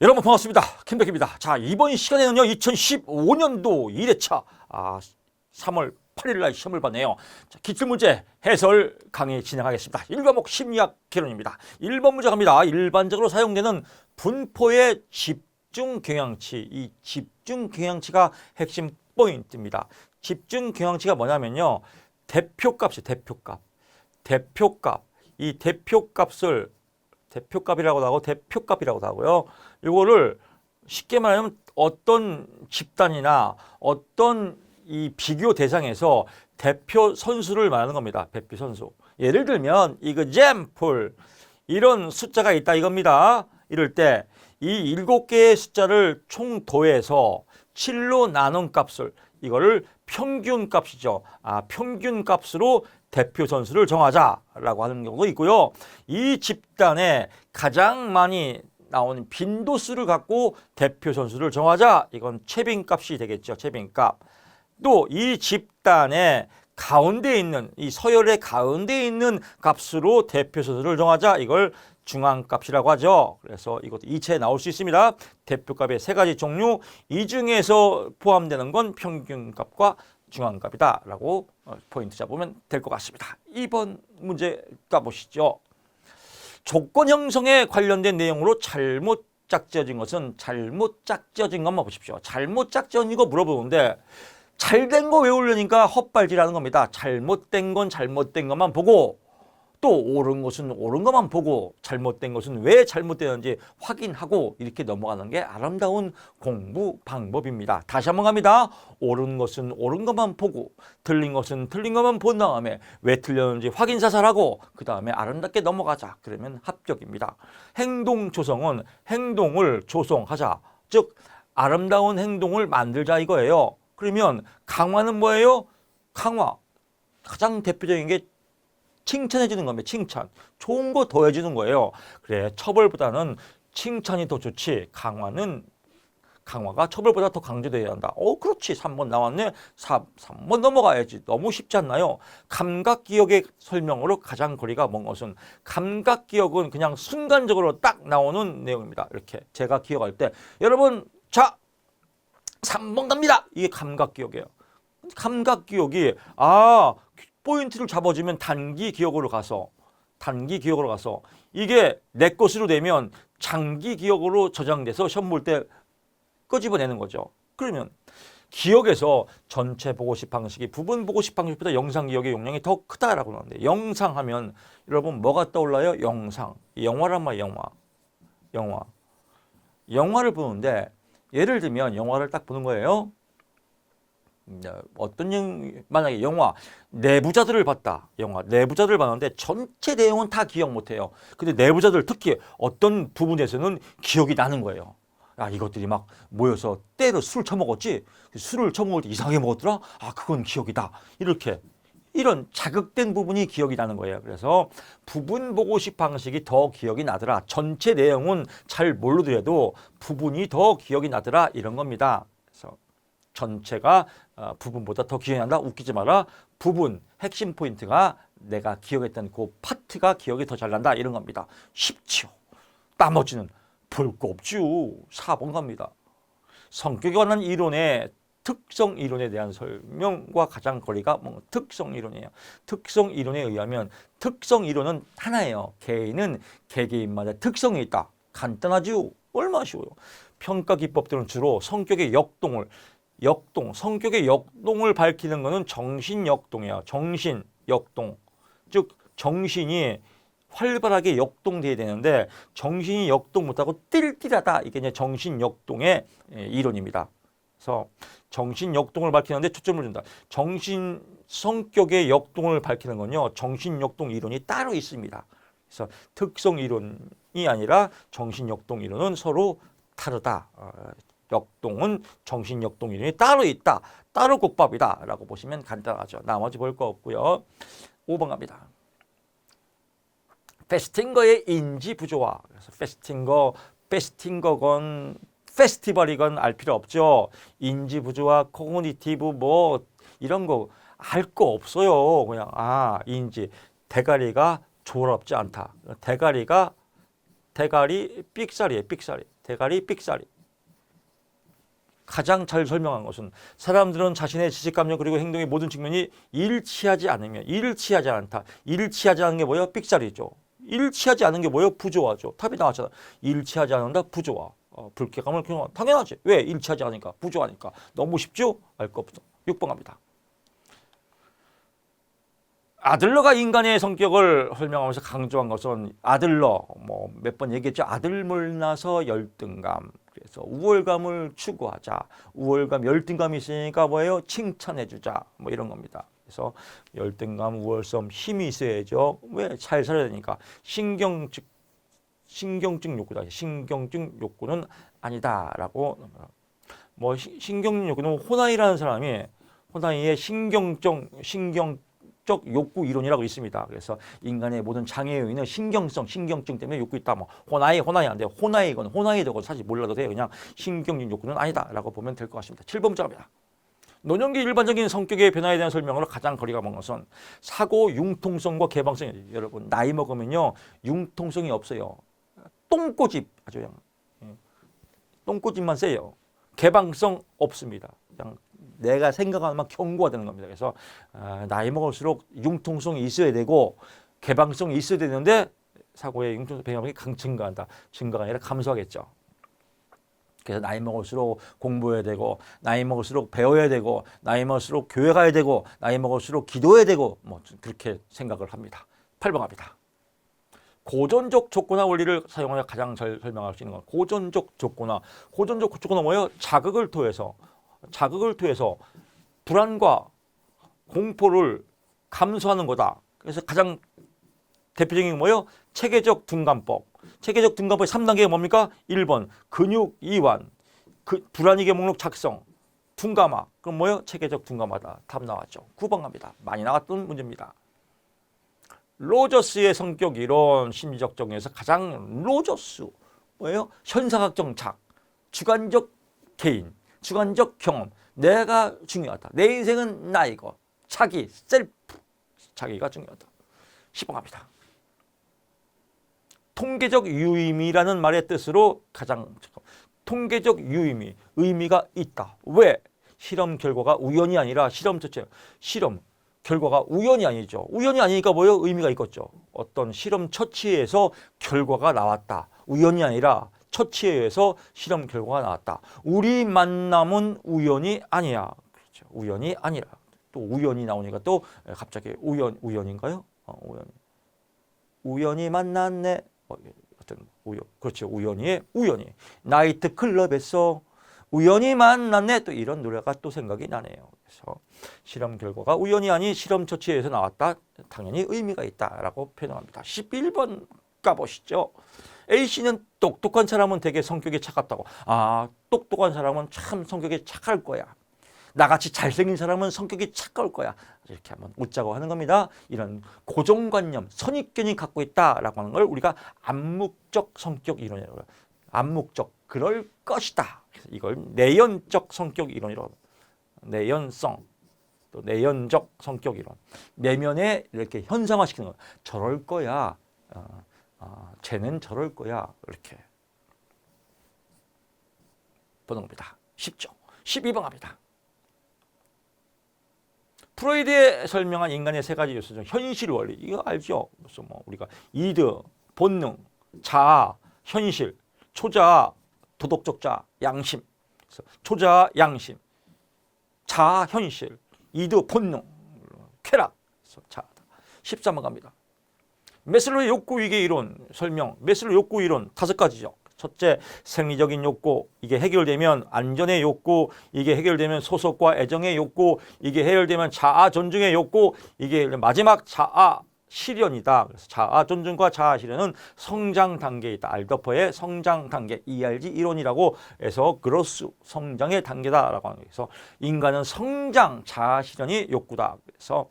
여러분 반갑습니다. 김백입니다. 자, 이번 시간에는요 2015년도 2회차 3월 8일 날 시험을 봤네요. 자, 기출문제 해설 강의 진행하겠습니다. 1과목 심리학 개론입니다. 1번 문제 갑니다. 일반적으로 사용되는 분포의 집중 경향치, 이 집중 경향치가 핵심 포인트입니다. 집중 경향치가 뭐냐면요, 대표값이 대표값, 이 대표값을 대표값이라고도 하고 대표값이라고도 하고요. 이거를 쉽게 말하면 어떤 집단이나 어떤 이 비교 대상에서 대표 선수를 말하는 겁니다. 대표 선수. 예를 들면 example 이런 숫자가 있다 이겁니다. 이럴 때 이 7개의 숫자를 총 더해서 7로 나눈 값을 이거를 평균값이죠. 평균값으로 대표 선수를 정하자라고 하는 경우도 있고요. 이 집단에 가장 많이 나오는 빈도수를 갖고 대표 선수를 정하자. 이건 최빈값이 되겠죠. 최빈값. 또 이 집단의 가운데 있는 이 서열의 가운데 있는 값으로 대표 선수를 정하자. 이걸 중앙값이라고 하죠. 그래서 이것도 이체에 나올 수 있습니다. 대표값의 세 가지 종류, 이 중에서 포함되는 건 평균값과 중앙값이다 라고 포인트 잡으면 될 것 같습니다. 2번 문제 가보시죠. 조건 형성에 관련된 내용으로 잘못 짝지어진 것은 잘못 짝지어진 것만 보십시오. 잘못 짝지어진 거 물어보는데 잘된 거 외우려니까 헛발질하는 겁니다. 잘못된 건 잘못된 것만 보고 또 옳은 것은 옳은 것만 보고 잘못된 것은 왜 잘못되는지 확인하고 이렇게 넘어가는 게 아름다운 공부 방법입니다. 다시 한번 갑니다. 옳은 것은 옳은 것만 보고 틀린 것은 틀린 것만 본 다음에 왜 틀렸는지 확인 사살하고 그 다음에 아름답게 넘어가자. 그러면 합격입니다. 행동 조성은 행동을 조성하자. 즉 아름다운 행동을 만들자 이거예요. 그러면 강화는 뭐예요? 강화. 가장 대표적인 게 칭찬해 주는 겁니다. 칭찬. 좋은 거 더해주는 거예요. 그래, 처벌보다는 칭찬이 더 좋지. 강화가 처벌보다 더 강조되어야 한다. 그렇지. 3번 나왔네. 3번 넘어가야지. 너무 쉽지 않나요? 감각기억의 설명으로 가장 거리가 먼 것은, 감각기억은 그냥 순간적으로 딱 나오는 내용입니다. 이렇게 제가 기억할 때 여러분 자 3번 갑니다. 이게 감각기억이에요. 감각기억이 포인트를 잡아주면 단기 기억으로 가서 이게 내 것으로 되면 장기 기억으로 저장돼서 시험 볼 때 끄집어내는 거죠. 그러면 기억에서 전체 보고식 방식이 부분 보고식 방식보다 영상 기억의 용량이 더 크다라고 나오는데, 영상 하면 여러분 뭐가 떠올라요? 영상. 영화란 말이에요. 영화를 보는데 예를 들면 영화를 딱 보는 거예요. 만약에 영화 내부자들을 봤다. 영화 내부자들을 봤는데 전체 내용은 다 기억 못해요. 근데 내부자들 특히 어떤 부분에서는 기억이 나는 거예요. 이것들이 막 모여서 때로 술 처먹었지. 술을 처먹을 때 이상하게 먹었더라. 그건 기억이다. 이런 자극된 부분이 기억이 나는 거예요. 그래서 부분 보고식 방식이 더 기억이 나더라. 전체 내용은 잘 모르더라도 부분이 더 기억이 나더라. 이런 겁니다. 그래서 전체가 부분보다 더 기억이 난다. 웃기지 마라. 부분, 핵심 포인트가 내가 기억했던 그 파트가 기억이 더 잘 난다. 이런 겁니다. 쉽지요. 나머지는 볼 거 없죠. 4번 갑니다. 성격에 관한 이론의 특성 이론에 대한 설명과 가장 거리가 특성 이론이에요. 특성 이론에 의하면 특성 이론은 하나예요. 개인은 개개인마다 특성이 있다. 간단하지요. 얼마나 쉬워요. 평가 기법들은 주로 성격의 성격의 역동을 밝히는 것은 정신역동이에요. 정신역동. 즉 정신이 활발하게 역동돼야 되는데 정신이 역동 못하고 띨띨하다. 이게 이제 정신역동의 이론입니다. 그래서 정신역동을 밝히는데 초점을 준다. 성격의 역동을 밝히는 건요, 정신역동 이론이 따로 있습니다. 그래서 특성 이론이 아니라 정신역동 이론은 서로 다르다. 역동은 정신역동 이론이 따로 있다. 따로 국밥이다 라고 보시면 간단하죠. 나머지 볼 거 없고요. 5번 갑니다. 페스팅거의 인지 부조화. 그래서 페스팅거건 페스티벌이건 알 필요 없죠. 인지 부조화, 코그니티브 이런 거 알 거 없어요. 그냥 인지. 대가리가 조럽지 않다. 대가리 삑사리예요. 삑사리. 대가리, 삑사리. 가장 잘 설명한 것은 사람들은 자신의 지식, 감정 그리고 행동의 모든 측면이 일치하지 않으면 일치하지 않다. 일치하지 않은 게 뭐예요? 삑사리죠. 일치하지 않은 게 뭐예요? 부조화죠. 답이 나왔잖아. 일치하지 않는다. 부조화. 불쾌감을 경험한다. 당연하지. 왜? 일치하지 않으니까. 부조화니까. 너무 쉽죠? 알 거 없어. 6번 갑니다. 아들러가 인간의 성격을 설명하면서 강조한 것은 아들러 뭐 몇 번 얘기했죠. 아들물 나서 열등감. 그래서 우월감을 추구하자. 우월감, 열등감이 있으니까 뭐예요? 칭찬해주자. 뭐 이런 겁니다. 그래서 열등감, 우월성, 힘이 있어야죠. 왜? 잘 살아야 되니까. 신경증 욕구다. 신경증 욕구는 아니다라고. 뭐 신경증 욕구는 호나이라는 사람이 호나이의 신경적 욕구 이론이라고 있습니다. 그래서 인간의 모든 장애 요인은 신경증 때문에 욕구 있다. 뭐 호나이 안 돼요. 호나이 되고 사실 몰라도 돼요. 그냥 신경증 욕구는 아니다라고 보면 될 것 같습니다. 7번 문제입니다. 노년기 일반적인 성격의 변화에 대한 설명으로 가장 거리가 먼 것은 사고 융통성과 개방성이에요. 여러분 나이 먹으면요 융통성이 없어요. 똥꼬집 아주 그냥 똥꼬집만 세요. 개방성 없습니다. 그냥 내가 생각하는 만 경고가 되는 겁니다. 그래서 나이 먹을수록 융통성이 있어야 되고 개방성이 있어야 되는데 사고의 융통성 배경이 증가한다. 증가가 아니라 감소하겠죠. 그래서 나이 먹을수록 공부해야 되고 나이 먹을수록 배워야 되고 나이 먹을수록 교회 가야 되고 나이 먹을수록 기도해야 되고 뭐 그렇게 생각을 합니다. 8번 갑니다. 고전적 조건화 원리를 사용하여 가장 잘 설명할 수 있는 건 고전적 조건화. 고전적 조건화 뭐예요? 자극을 통해서 불안과 공포를 감소하는 거다. 그래서 가장 대표적인 게 뭐예요? 체계적 둔감법. 체계적 둔감법의 3단계가 뭡니까? 1번 근육 이완, 불안이계 목록 작성, 둔감화. 그럼 뭐예요? 체계적 둔감하다. 답 나왔죠. 9번 갑니다. 많이 나왔던 문제입니다. 로저스의 성격 이론, 심리적 정의에서 가장 로저스 뭐예요? 현상학 정착, 주관적 개인, 주관적 경험. 내가 중요하다. 내 인생은 나 이거. 자기, 셀프. 자기가 중요하다. 10번 갑니다. 통계적 유의미라는 말의 뜻으로 가장 통계적 유의미, 의미가 있다. 왜? 실험 결과가 우연이 아니라 실험 결과가 우연이 아니죠. 우연이 아니니까 뭐예요? 의미가 있겠죠. 어떤 실험 처치에서 결과가 나왔다. 우연이 아니라 처치에 의해서 실험 결과가 나왔다. 우리 만남은 우연이 아니야. 그렇죠. 우연이 아니라. 또 우연이 나오니까 또 갑자기 우연인가요? 우연히 만났네. 그렇죠. 우연히 나이트 클럽에서 우연히 만났네. 또 이런 노래가 또 생각이 나네요. 그래서 실험 결과가 우연이 아닌 실험 처치에서 나왔다. 당연히 의미가 있다라고 표현합니다. 11번 가보시죠. A씨는 똑똑한 사람은 되게 성격이 차갑다고. 똑똑한 사람은 참 성격이 착할 거야. 나같이 잘생긴 사람은 성격이 차가울 거야. 이렇게 한번 웃자고 하는 겁니다. 이런 고정관념, 선입견이 갖고 있다라고 하는 걸 우리가 암묵적 성격 이론이라고 해요. 암묵적, 그럴 것이다. 그래서 이걸 내연적 성격 이론이라고 합니다. 내연성, 또 내연적 성격 이론. 내면에 이렇게 현상화시키는 거예요. 저럴 거야. 쟤는 저럴 거야. 이렇게 보는 겁니다. 쉽죠. 12번 갑니다. 프로이드에 설명한 인간의 세 가지 요소 중 현실 원리, 이거 알죠? 무슨 뭐 우리가 이드, 본능, 자아, 현실, 초자아, 도덕적 자아, 양심. 그래서 초자아, 양심, 자아, 현실, 이드, 본능, 쾌락. 그래서 자아다. 13번 갑니다. 메슬로의 욕구 위계 이론 설명. 메슬로 욕구 이론 5가지죠. 첫째, 생리적인 욕구. 이게 해결되면 안전의 욕구. 이게 해결되면 소속과 애정의 욕구. 이게 해결되면 자아 존중의 욕구. 이게 마지막 자아 실현이다. 그래서 자아 존중과 자아 실현은 성장 단계에 있다. 알더퍼의 성장 단계, ERG 이론이라고 해서 그로스 성장의 단계다라고 하는 거예요. 그래서 인간은 성장, 자아 실현이 욕구다. 그래서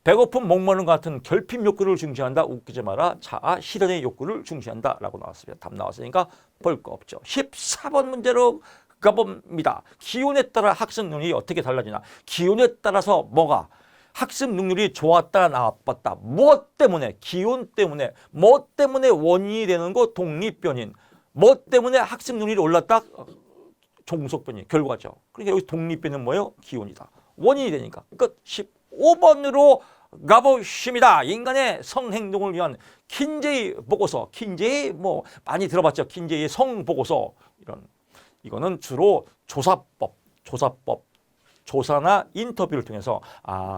배고픔, 목마른 것 같은 결핍 욕구를 중시한다. 웃기지 마라. 자아 실현의 욕구를 중시한다. 라고 나왔습니다. 답 나왔으니까 볼 거 없죠. 14번 문제로 가봅니다. 기온에 따라 학습 능력이 어떻게 달라지나. 기온에 따라서 뭐가? 학습 능력이 좋았다, 나빴다. 무엇 때문에? 기온 때문에. 뭐 때문에 원인이 되는 거? 독립변인. 뭐 때문에 학습 능률이 올랐다? 종속변이 결과죠. 그러니까 여기 독립변은 뭐예요? 기온이다. 원인이 되니까. 그러니까 15번으로 가보십니다. 인간의 성행동을 위한 킨제이 보고서. 킨제이 뭐 많이 들어봤죠. 킨제이의 성보고서. 이거는 주로 조사법, 조사나 인터뷰를 통해서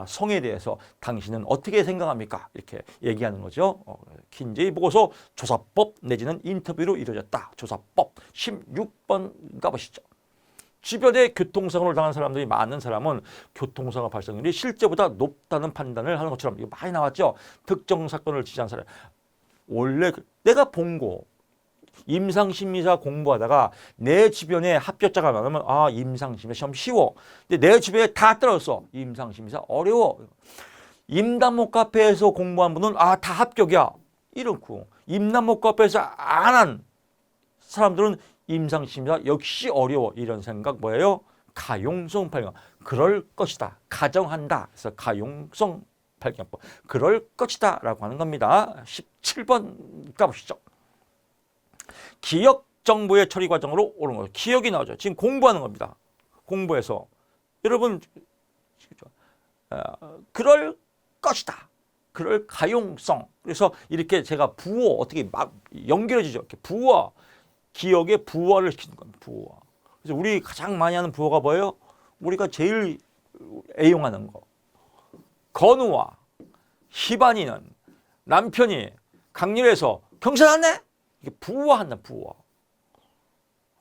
성에 대해서 당신은 어떻게 생각합니까? 이렇게 얘기하는 거죠. 킨제이 보고서 조사법 내지는 인터뷰로 이루어졌다. 조사법 16번 가보시죠. 주변에 교통사고를 당한 사람들이 많은 사람은 교통사고 발생률이 실제보다 높다는 판단을 하는 것처럼 이거 많이 나왔죠. 특정 사건을 지지한 사람. 원래 내가 본 거 임상심리사 공부하다가 내 주변에 합격자가 많으면 임상심리사 시험 쉬워. 근데 내 주변에 다 떨어졌어. 임상심리사 어려워. 임단목 카페에서 공부한 분은 다 합격이야. 이렇고 임단목 카페에서 안 한 사람들은 임상심리사 역시 어려워. 이런 생각 뭐예요? 가용성 발견. 그럴 것이다. 가정한다. 그래서 가용성 발견법. 그럴 것이다 라고 하는 겁니다. 17번 가보시죠. 기억 정보의 처리 과정으로 오는 거죠. 기억이 나오죠. 지금 공부하는 겁니다. 공부해서 여러분 그럴 것이다. 그럴 가용성. 그래서 이렇게 제가 부호 어떻게 막 연결해지죠. 이렇게 부호, 기억의 부호를 시키는 겁니다. 부호. 그래서 우리 가장 많이 하는 부호가 뭐예요? 우리가 제일 애용하는 거. 건우와 희반이는 남편이 강렬해서 경찰 왔네? 이게 부호한다, 부호.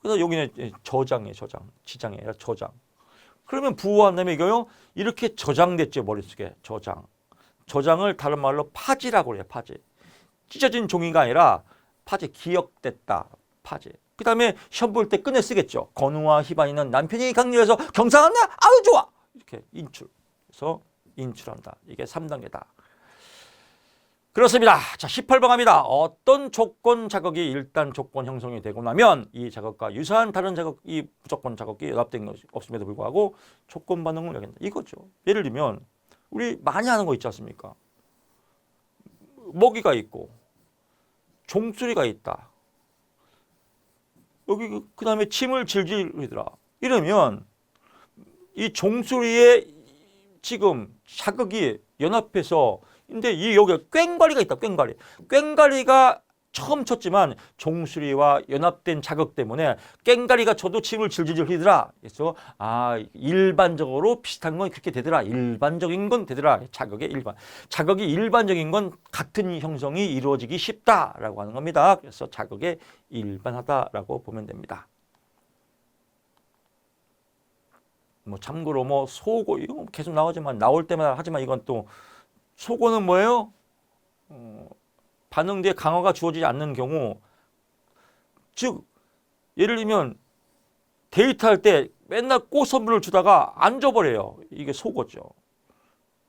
그래서 여기는 저장이에요, 저장. 지장이 아니라 저장. 그러면 부호한 다음에 이거요, 이렇게 저장됐죠, 머릿속에. 저장. 저장을 다른 말로 파지라고 그래요, 파지. 찢어진 종이가 아니라 파지, 기억됐다, 파지. 그 다음에 시험 볼 때 꺼내 쓰겠죠. 건우와 희반이는 남편이 강렬해서 경찰 왔네? 아유, 좋아! 이렇게 인출. 그래서 인출한다. 이게 3단계다. 그렇습니다. 자, 18번 갑니다. 어떤 조건 자극이 일단 조건 형성이 되고 나면 이 자극과 유사한 다른 자극이 무조건 자극이 연합된 것이 없음에도 불구하고 조건 반응을 여긴다. 이거죠. 예를 들면 우리 많이 하는 거 있지 않습니까? 먹이가 있고 종소리가 있다. 여기 그 다음에 침을 질질 흘리더라. 이러면 이 종소리에 지금 자극이 연합해서 근데 이 여기 꽹과리가 있다. 꽹과리. 꽹과리가 처음 쳤지만 종소리와 연합된 자극 때문에 꽹과리가 쳐도 침을 질질 흘리더라. 그래서 일반적으로 비슷한 건 그렇게 되더라. 일반적인 건 되더라. 자극의 일반. 자극이 일반적인 건 같은 형성이 이루어지기 쉽다라고 하는 겁니다. 그래서 자극의 일반하다라고 보면 됩니다. 뭐 참고로 뭐 소고 이거 계속 나오지만 나올 때마다 하지만 이건 또 소고는 뭐예요? 반응 뒤에 강화가 주어지지 않는 경우, 즉 예를 들면 데이트할 때 맨날 꽃 선물을 주다가 안 줘버려요. 이게 소고죠.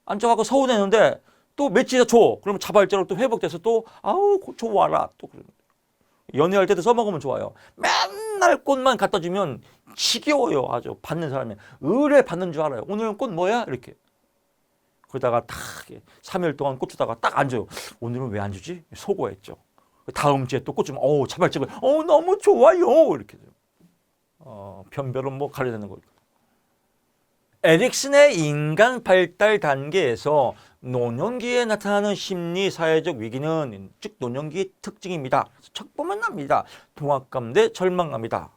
안 줘갖고 서운했는데 또 며칠 줘. 그러면 자발적으로 또 회복돼서 또 아우 좋아라. 또 연애할 때도 써먹으면 좋아요. 맨날 꽃만 갖다 주면 지겨워요. 아주 받는 사람이 의뢰 받는 줄 알아요. 오늘은 꽃 뭐야? 이렇게. 그러다가 딱 3일 동안 꽃 주다가 딱 안 줘요. 오늘은 왜 안 주지? 소고했죠. 다음 주에 또 꽃 주면 자발적으로 너무 좋아요. 이렇게 변별은 뭐 가려내는 거니까. 에릭슨의 인간 발달 단계에서 노년기에 나타나는 심리 사회적 위기는 즉 노년기의 특징입니다. 첫 보면 납니다. 동압감 대 절망감이다.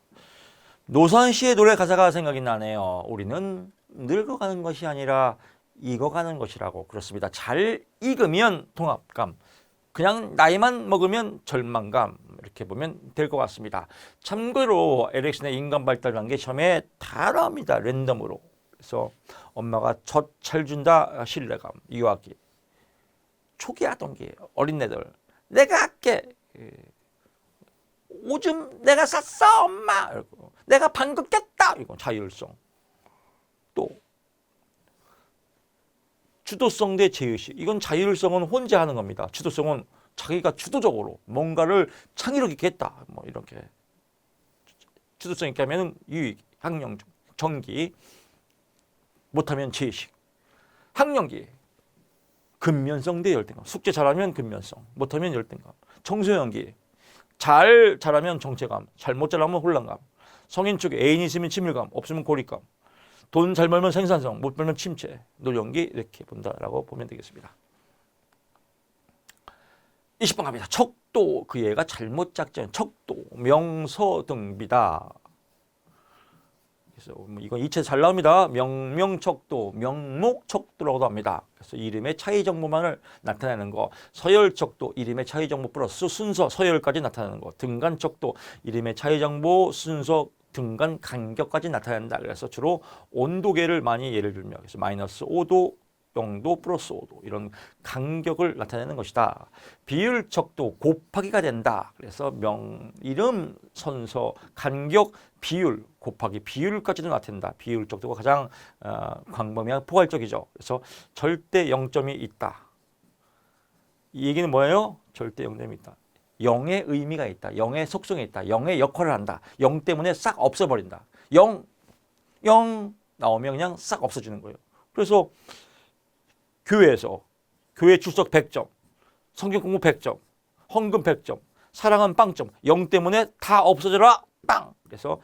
노선 씨의 노래 가사가 생각이 나네요. 우리는 늙어가는 것이 아니라 익어가는 것이라고. 그렇습니다. 잘 익으면 동압감, 그냥 나이만 먹으면 절망감, 이렇게 보면 될 것 같습니다. 참고로 에릭슨의 인간 발달 단계 시험에 다 나옵니다. 랜덤으로. 그래서 엄마가 젖 잘 준다, 신뢰감, 유아기, 초기 아동기, 어린애들, 내가 할게, 오줌 내가 쌌어 엄마, 내가 방금 깼다, 이거 자율성. 또 주도성 대 제의식. 이건 자율성은 혼자 하는 겁니다. 주도성은 자기가 주도적으로 뭔가를 창의력 있게 했다. 뭐 이렇게 주도성 있게 하면 유익, 학령, 정기. 못하면 제의식. 학령기. 근면성 대 열등감. 숙제 잘하면 근면성. 못하면 열등감. 청소년기. 잘 자라면 정체감, 잘못 자라면 혼란감. 성인 쪽에 애인이 있으면 친밀감, 없으면 고립감. 돈 잘 벌면 생산성, 못 벌면 침체, 노령기 이렇게 본다라고 보면 되겠습니다. 20번 갑니다. 척도, 그 애가 잘못 작전, 척도, 명서등비다. 그래서 이건 이체 잘 나옵니다. 명명척도, 명목척도라고도 합니다. 그래서 이름의 차이 정보만을 나타내는 거. 서열척도, 이름의 차이 정보 플러스 순서, 서열까지 나타내는 거. 등간척도, 이름의 차이 정보, 순서, 등간 간격까지 나타낸다. 그래서 주로 온도계를 많이 예를 들며, 그래서 마이너스 5도, 0도 플러스 5도 이런 간격을 나타내는 것이다. 비율척도 곱하기가 된다. 그래서 이름, 선서, 간격, 비율, 곱하기 비율까지도 나타낸다. 비율척도가 가장 광범위하고 포괄적이죠. 그래서 절대 0점이 있다. 이 얘기는 뭐예요? 절대 0점이 있다. 0의 의미가 있다. 0의 속성이 있다. 0의 역할을 한다. 0 때문에 싹 없어버린다. 0 나오면 그냥 싹 없어지는 거예요. 그래서 교회에서 교회 출석 100점, 성경 공부 100점, 헌금 100점, 사랑은 빵점, 0 때문에 다 없어져라 빵. 그래서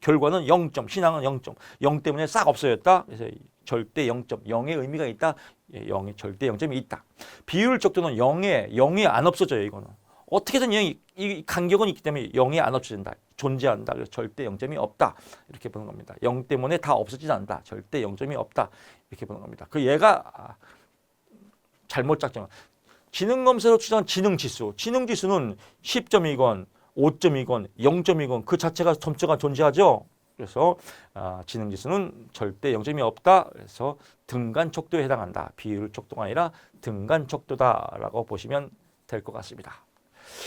결과는 0점, 신앙은 0점, 0 때문에 싹 없어졌다. 그래서 절대 0점, 0의 의미가 있다. 0의 절대 0점이 있다. 비율적도는 0이 안 없어져요. 이거는 어떻게든 이 간격은 있기 때문에 0이 안 없어진다. 존재한다. 그래서 절대 0점이 없다. 이렇게 보는 겁니다. 0 때문에 다 없어지지 않는다. 절대 0점이 없다. 이렇게 보는 겁니다. 그 얘가 잘못 작정. 지능검사로 추정한 지능지수. 지능지수는 10점이건 5점이건 0점이건 그 자체가 점수가 존재하죠. 그래서 지능지수는 절대 0점이 없다. 그래서 등간척도에 해당한다. 비율척도가 아니라 등간척도다라고 보시면 될 것 같습니다.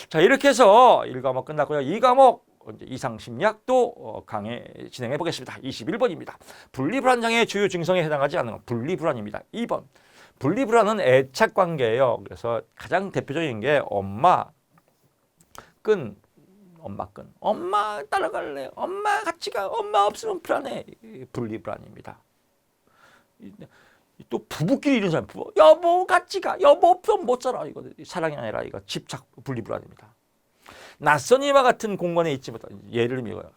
자, 이렇게 해서 1과목 끝났고요. 2과목 이상심리학도 강의 진행해 보겠습니다. 21번입니다. 분리불안장애의 주요 증상에 해당하지 않는 건 분리불안입니다. 2번. 분리불안은 애착관계예요. 그래서 가장 대표적인 게 엄마 끈. 엄마 따라갈래. 엄마 같이 가. 엄마 없으면 불안해. 분리불안입니다. 또 부부끼리 이런 사람, 여보 같이 가. 여보 없으면 못 살아. 이거 사랑이 아니라 이거 집착 분리불안입니다. 낯선이와 같은 공간에 있지 못한, 예를 들면 이거예요.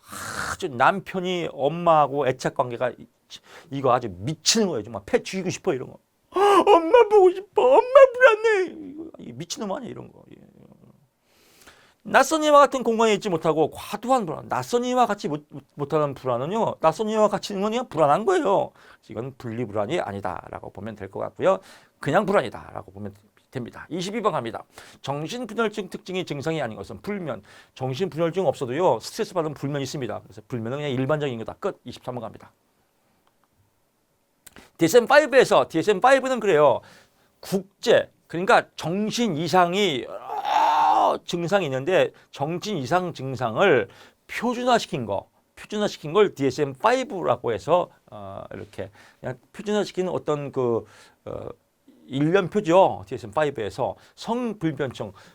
아주 남편이 엄마하고 애착관계가 이거 아주 미치는 거예요. 정말 패 죽이고 싶어 이런 거. 엄마 보고 싶어. 엄마 불안해. 이거 미치는 거 아니야 이런 거. 낯선이와 같은 공간에 있지 못하고 과도한 불안. 낯선이와 같이 못하는 불안은요. 낯선이와 같이 있는 건 그냥 불안한 거예요. 이건 분리불안이 아니다라고 보면 될 것 같고요. 그냥 불안이다라고 보면 됩니다. 22번 갑니다. 정신분열증 특징이 증상이 아닌 것은 불면. 정신분열증 없어도요. 스트레스 받으면 불면이 있습니다. 그래서 불면은 그냥 일반적인 거다. 끝. 23번 갑니다. DSM-5에서 DSM-5는 그래요. 국제 그러니까 정신 이상이 여러 증상이 있는데 정신 이상 증상을 표준화시킨 걸 DSM-5라고 해서 이렇게 그냥 표준화시키는 어떤 일련표죠. DSM-5에서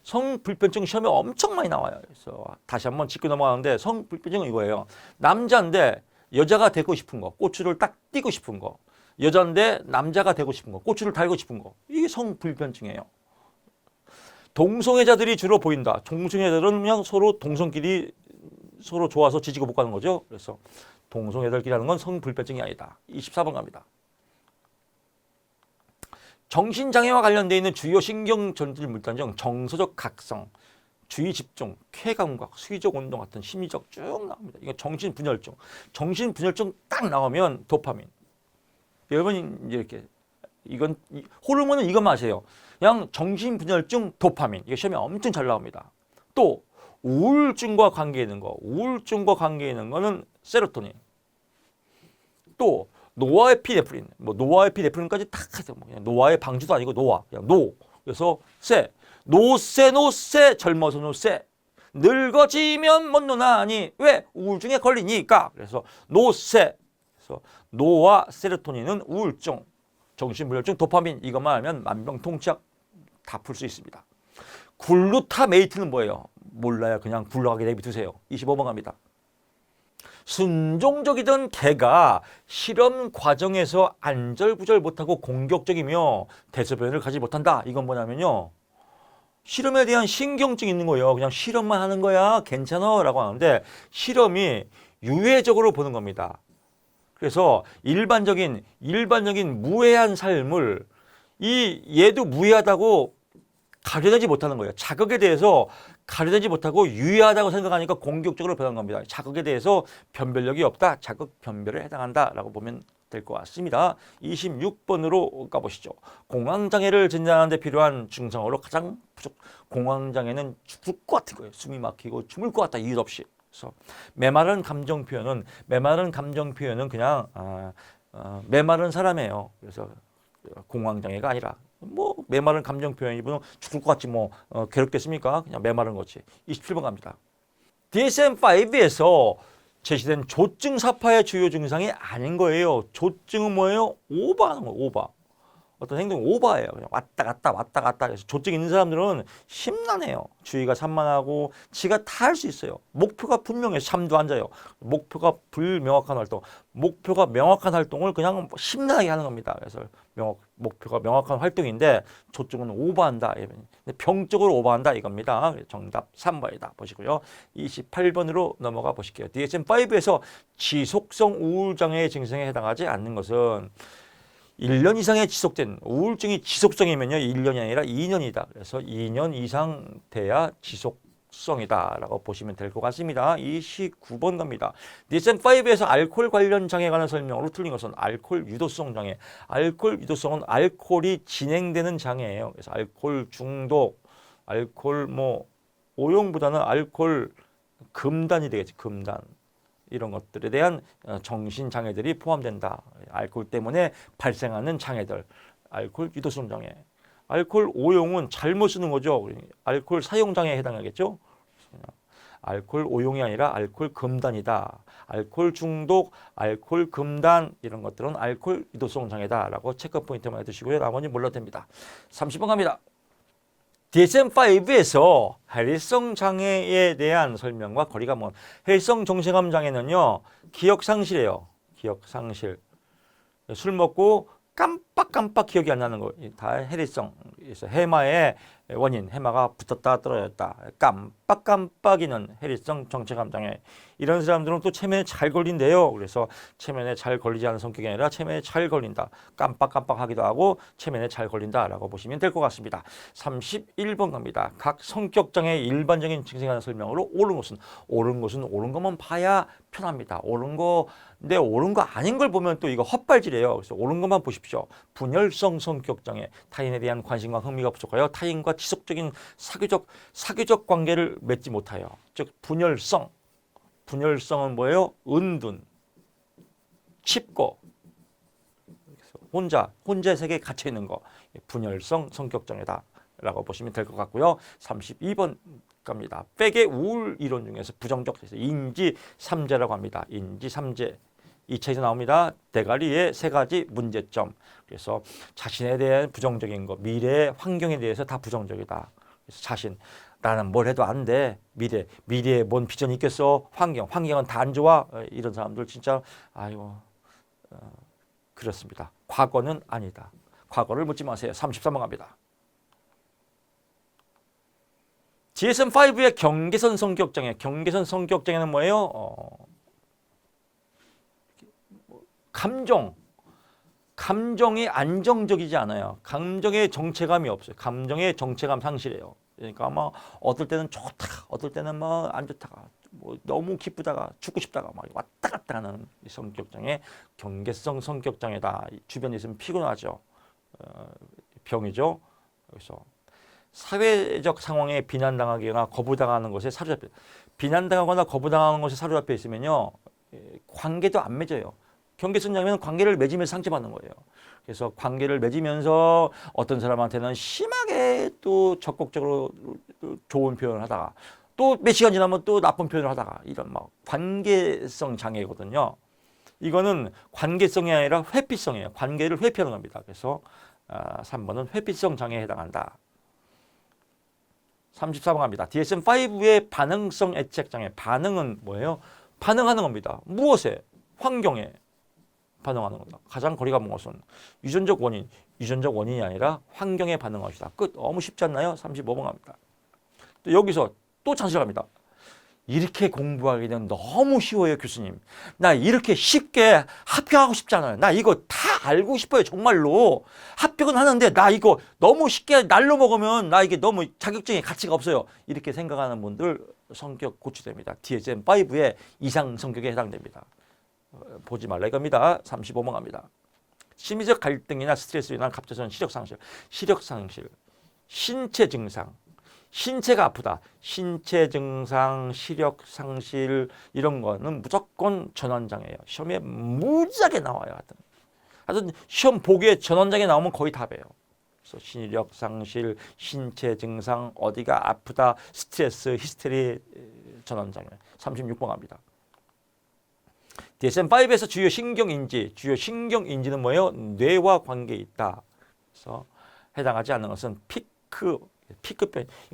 성불변증 시험에 엄청 많이 나와요. 그래서 다시 한번 짚고 넘어가는데 성불변증은 이거예요. 남자인데 여자가 되고 싶은 거, 꼬추를 딱 띄고 싶은 거. 여자인데 남자가 되고 싶은 거, 꼬추를 달고 싶은 거. 이게 성불변증이에요. 동성애자들이 주로 보인다. 동성애자들은 그냥 서로 동성끼리 서로 좋아서 지지고 못 가는 거죠. 그래서 동성애자들끼리 하는 건 성불변증이 아니다. 24번 갑니다. 정신장애와 관련되어 있는 주요 신경전달 물질 중 정서적 각성, 주의 집중, 쾌감각, 수의적 운동 같은 심리적 쭉 나옵니다. 이거 정신분열증. 정신분열증 딱 나오면 도파민. 여러분 이렇게 이건 호르몬은 이것만 아세요. 그냥 정신분열증, 도파민. 이게 시험에 엄청 잘 나옵니다. 또 우울증과 관계 있는 거. 우울증과 관계 있는 거는 세로토닌. 또 노아에피네프린. 뭐 노아에피네프린까지 딱 하세요. 그냥 노아의 방주도 아니고 노아. 그냥 노. 그래서 세. 노세 젊어서 노세. 늙어지면 못 노나니 왜? 우울증에 걸리니까. 그래서 노세. 그래서 노와 세로토닌은 우울증, 정신분열증, 도파민 이것만 알면 만병통치약 다 풀 수 있습니다. 글루타메이트는 뭐예요? 몰라요. 그냥 굴러가게 내비두세요. 25번 갑니다. 순종적이던 개가 실험 과정에서 안절부절 못하고 공격적이며 대소변을 가지 못한다. 이건 뭐냐면요. 실험에 대한 신경증이 있는 거예요. 그냥 실험만 하는 거야. 괜찮아. 라고 하는데 실험이 유해적으로 보는 겁니다. 그래서 일반적인 무해한 삶을 얘도 무해하다고 가려내지 못하는 거예요. 자극에 대해서 가려내지 못하고 유해하다고 생각하니까 공격적으로 변한 겁니다. 자극에 대해서 변별력이 없다. 자극 변별에 해당한다라고 보면 될 것 같습니다. 26번으로 가보시죠. 공황장애를 진단하는 데 필요한 증상으로 가장 공황장애는 죽을 것 같은 거예요. 숨이 막히고 죽을 것 같다. 이유 없이. 그래서 메마른 감정 표현은 그냥 메마른 사람이에요. 그래서 공황장애가 아니라 뭐 메마른 감정 표현이면 죽을 것 같지 뭐 괴롭겠습니까? 그냥 메마른 거지. 27번 갑니다. DSM-5에서 제시된 조증 사파의 주요 증상이 아닌 거예요. 조증은 뭐예요? 오버하는 거예요. 오버. 어떤 행동이 오버예요. 그냥 왔다 갔다 해서 조증 있는 사람들은 심란해요. 주의가 산만하고 지가 다 할 수 있어요. 목표가 분명해. 잠도 안 자요. 목표가 불명확한 활동. 목표가 명확한 활동을 그냥 심란하게 하는 겁니다. 그래서 목표가 명확한 활동인데 조증은 오버한다. 병적으로 오버한다 이겁니다. 정답 3번이다. 보시고요. 28번으로 넘어가 보실게요. DSM-5에서 지속성 우울장애의 증상에 해당하지 않는 것은 1년 이상의 지속된 우울증이 지속성이면요 1년이 아니라 2년이다. 그래서 2년 이상 돼야 지속성이다라고 보시면 될 것 같습니다. 29번 갑니다. DSM-5에서 알코올 관련 장애에 관한 설명으로 틀린 것은 알코올 유도성 장애. 알코올 유도성은 알코올이 진행되는 장애예요. 그래서 알코올 중독, 알코올 오용보다는 알코올 금단이 되겠지. 금단. 이런 것들에 대한 정신장애들이 포함된다. 알코올 때문에 발생하는 장애들. 알코올 유도성 장애. 알코올 오용은 잘못 쓰는 거죠. 알코올 사용 장애에 해당하겠죠. 알코올 오용이 아니라 알코올 금단이다. 알코올 중독, 알코올 금단 이런 것들은 알코올 유도성 장애다라고 체크 포인트만 해두시고요. 나머지 몰라도 됩니다. 30번 갑니다. DSM-5에서 해리성 장애에 대한 설명과 거리가 먼 해리성 정체감 장애는요. 기억상실이에요. 기억상실. 술 먹고 깜빡 기억이 안 나는 거. 다 해리성. 그래서 해마의 원인, 해마가 붙었다 떨어졌다. 깜빡이는 해리성 정체감 장애. 이런 사람들은 또 체면에 잘 걸린대요. 그래서 체면에 잘 걸리지 않은 성격이 아니라 체면에 잘 걸린다. 깜빡하기도 하고 체면에 잘 걸린다라고 보시면 될 것 같습니다. 31번 갑니다. 각 성격 장애의 일반적인 증상에 관한 설명으로 옳은 것은 옳은 것만 봐야 편합니다. 옳은 거 근데 옳은 거 아닌 걸 보면 또 이거 헛발질이에요. 그래서 옳은 것만 보십시오. 분열성 성격 장애, 타인에 대한 관심과 흥미가 부족하여 타인과 지속적인 사교적 관계를 맺지 못하여. 즉 분열성은 뭐예요? 은둔, 칩고, 혼자의 세계에 갇혀 있는 거. 분열성 성격 장애다라고 보시면 될 것 같고요. 32번 갑니다. 백의 우울 이론 중에서 부정적 인지 삼재라고 합니다. 인지 삼재. 2차에서 나옵니다. 대가리의 세 가지 문제점. 그래서 자신에 대한 부정적인 거, 미래의 환경에 대해서 다 부정적이다. 그래서 나는 뭘 해도 안 돼. 미래에 뭔 비전이 있겠어. 환경은 다 안 좋아. 이런 사람들 진짜 그렇습니다. 과거는 아니다. 과거를 묻지 마세요. 33번 갑니다. DSM-5의 경계선 성격장애. 경계선 성격장애는 뭐예요? 감정이 안정적이지 않아요. 감정의 정체감이 없어요. 감정의 정체감 상실해요. 그러니까 어떨 때는 좋다, 어떨 때는 안 좋다가, 너무 기쁘다가 죽고 싶다가 왔다 갔다 하는 성격장애, 경계성 성격장애다. 주변에 있으면 피곤하죠. 병이죠. 그래서 사회적 상황에 비난당하거나 거부당하는 것에 사로잡혀. 비난당하거나 거부당하는 것에 사로잡혀 있으면요, 관계도 안 맺어요. 경계선 장애는 관계를 맺으면서 상처받는 거예요. 그래서 관계를 맺으면서 어떤 사람한테는 심하게 또 적극적으로 좋은 표현을 하다가 또 몇 시간 지나면 또 나쁜 표현을 하다가 이런 관계성 장애거든요. 이거는 관계성이 아니라 회피성이에요. 관계를 회피하는 겁니다. 그래서 3번은 회피성 장애에 해당한다. 34번 갑니다. DSM-5의 반응성 애착 장애. 반응은 뭐예요? 반응하는 겁니다. 무엇에? 환경에. 반응하는 겁니다. 가장 거리가 먼 것은 유전적 원인이 아니라 환경에 반응할 것이다. 끝. 너무 쉽지 않나요? 35번 갑니다. 또 여기서 또 찬실합니다. 이렇게 공부하기는 너무 쉬워요, 교수님. 나 이렇게 쉽게 합격하고 싶지 않아요. 나 이거 다 알고 싶어요, 정말로. 합격은 하는데 나 이거 너무 쉽게 날로 먹으면 나 이게 너무 자격증에 가치가 없어요. 이렇게 생각하는 분들 성격 고취됩니다. DSM-5의 이상 성격에 해당됩니다. 보지 말라 이겁니다. 35번 갑니다. 심리적 갈등이나 스트레스로 인한 갑작스러운 시력 상실, 신체 증상, 신체가 아프다. 신체 증상, 시력 상실 이런 거는 무조건 전환장애예요. 시험에 무지하게 나와요. 하여튼 시험 보기에 전환장애 나오면 거의 답이에요. 그래서 시력 상실, 신체 증상, 어디가 아프다, 스트레스, 히스테리, 전환장애. 36번 갑니다. DSM-5에서 주요 신경인지는 뭐예요? 뇌와 관계 있다. 그래서 해당하지 않는 것은 피크병.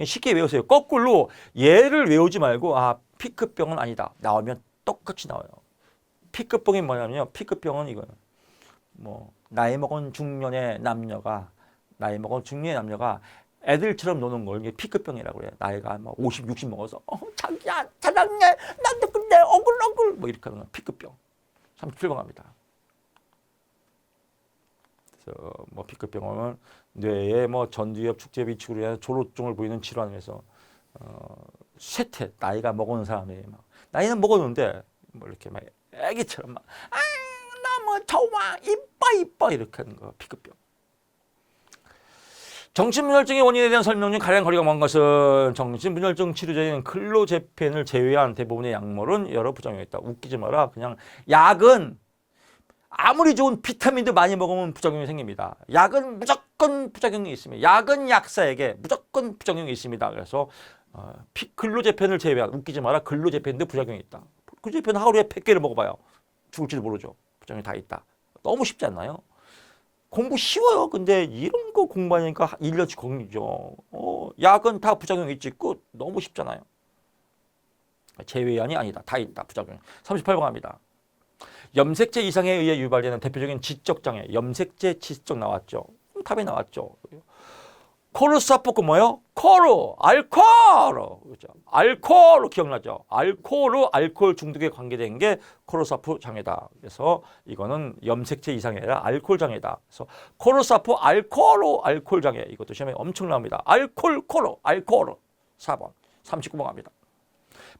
쉽게 외우세요. 거꾸로 얘를 외우지 말고 피크병은 아니다. 나오면 똑같이 나와요. 피크병이 뭐냐면요. 피크병은 이거예요. 나이 먹은 중년의 남녀가 애들처럼 노는 걸 이게 피크병이라고 그래요. 나이가 50, 60 먹어서 자기야 사랑해 나도 근데 억울 이렇게 하는 거 피크병. 37번 갑니다. 그래서 피크병은 뇌의 전두엽 축제 위축으로 인한 졸호증을 보이는 질환에서 쇠퇴 나이가 먹은 사람이 나이는 먹었는데 이렇게 애기처럼 너무 좋아 이뻐 이렇게 하는 거 피크병. 정신분열증의 원인에 대한 설명 중 가장 거리가 먼 것은 정신분열증 치료제인 클로제펜을 제외한 대부분의 약물은 여러 부작용이 있다. 웃기지 마라. 그냥 약은 아무리 좋은 비타민도 많이 먹으면 부작용이 생깁니다. 약은 무조건 부작용이 있습니다. 약은 약사에게 무조건 부작용이 있습니다. 그래서 클로제펜을 제외한 웃기지 마라. 클로제펜도 부작용이 있다. 클로제펜 하루에 100개를 먹어봐요. 죽을지도 모르죠. 부작용이 다 있다. 너무 쉽지 않나요? 공부 쉬워요. 근데 이런 거 공부하니까 1년치 걸리죠. 약은 다 부작용이 있지. 끝. 너무 쉽잖아요. 제외안이 아니다. 다 있다. 부작용. 38번 갑니다. 염색체 이상에 의해 유발되는 대표적인 지적장애. 염색체 지적 나왔죠. 답이 나왔죠. 코르사포크 뭐예요? 알코올. 그렇죠. 알코올 기억나죠? 알코올 중독에 관계된 게 코르사포 장애다. 그래서 이거는 염색체 이상이 아니라 알코올 장애다. 그래서 코르사포 알코올 장애. 이것도 시험에 엄청 나옵니다. 알코올. 4번. 39번 갑니다.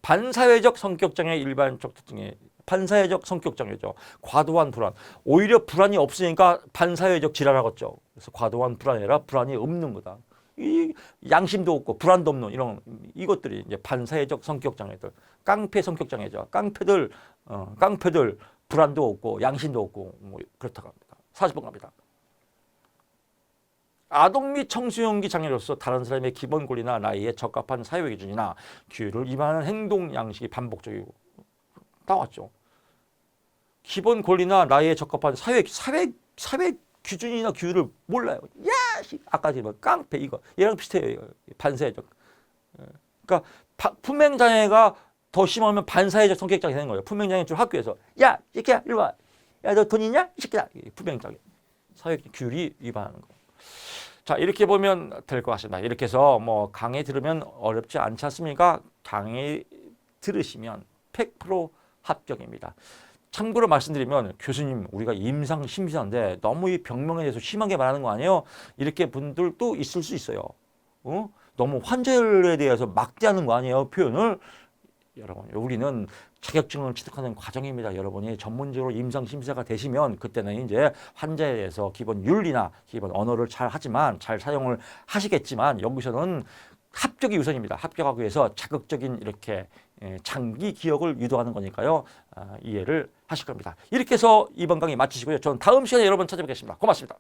반사회적 성격장애 일반적 특징이 반사회적 성격장애죠. 과도한 불안. 오히려 불안이 없으니까 반사회적 질환하겠죠. 그래서 과도한 불안이 아니라 불안이 없는 거다. 이 양심도 없고 불안도 없는 이것들이 이제 반사회적 성격장애들. 깡패 성격장애죠. 깡패들 불안도 없고 양심도 없고 그렇다고 합니다. 40번 갑니다. 아동 및 청소년기 장애로서 다른 사람의 기본 권리나 나이에 적합한 사회 기준이나 규율을 위반하는 행동 양식이 반복적이고 나왔죠. 기본 권리나 나이에 적합한 사회 기준이나 규율을 몰라요. 아까 지금 깡패 이거 얘랑 비슷해요. 반사회적. 그러니까 품행장애가 더 심하면 반사회적 성격장애 되는 거예요. 품행장애 줄 학교에서 야 새끼야 이리 와. 야 너 돈 있냐? 이 새끼야. 품행장애. 사회 규율이 위반하는 거. 자 이렇게 보면 될 것 같습니다. 이렇게 해서 강의 들으면 어렵지 않지 않습니까? 강의 들으시면 100% 합격입니다. 참고로 말씀드리면 교수님 우리가 임상 심사인데 너무 이 병명에 대해서 심하게 말하는 거 아니에요? 이렇게 분들도 있을 수 있어요. 너무 환자에 대해서 막대하는 거 아니에요? 표현을. 여러분 우리는 자격증을 취득하는 과정입니다. 여러분이 전문적으로 임상 심사가 되시면 그때는 이제 환자에 대해서 기본 윤리나 기본 언어를 잘 하지만 잘 사용을 하시겠지만 여기서는 합격이 우선입니다. 합격하기 위해서 자극적인 이렇게 장기 기억을 유도하는 거니까요. 이해를 하실 겁니다. 이렇게 해서 이번 강의 마치시고요. 저는 다음 시간에 여러분 찾아뵙겠습니다. 고맙습니다.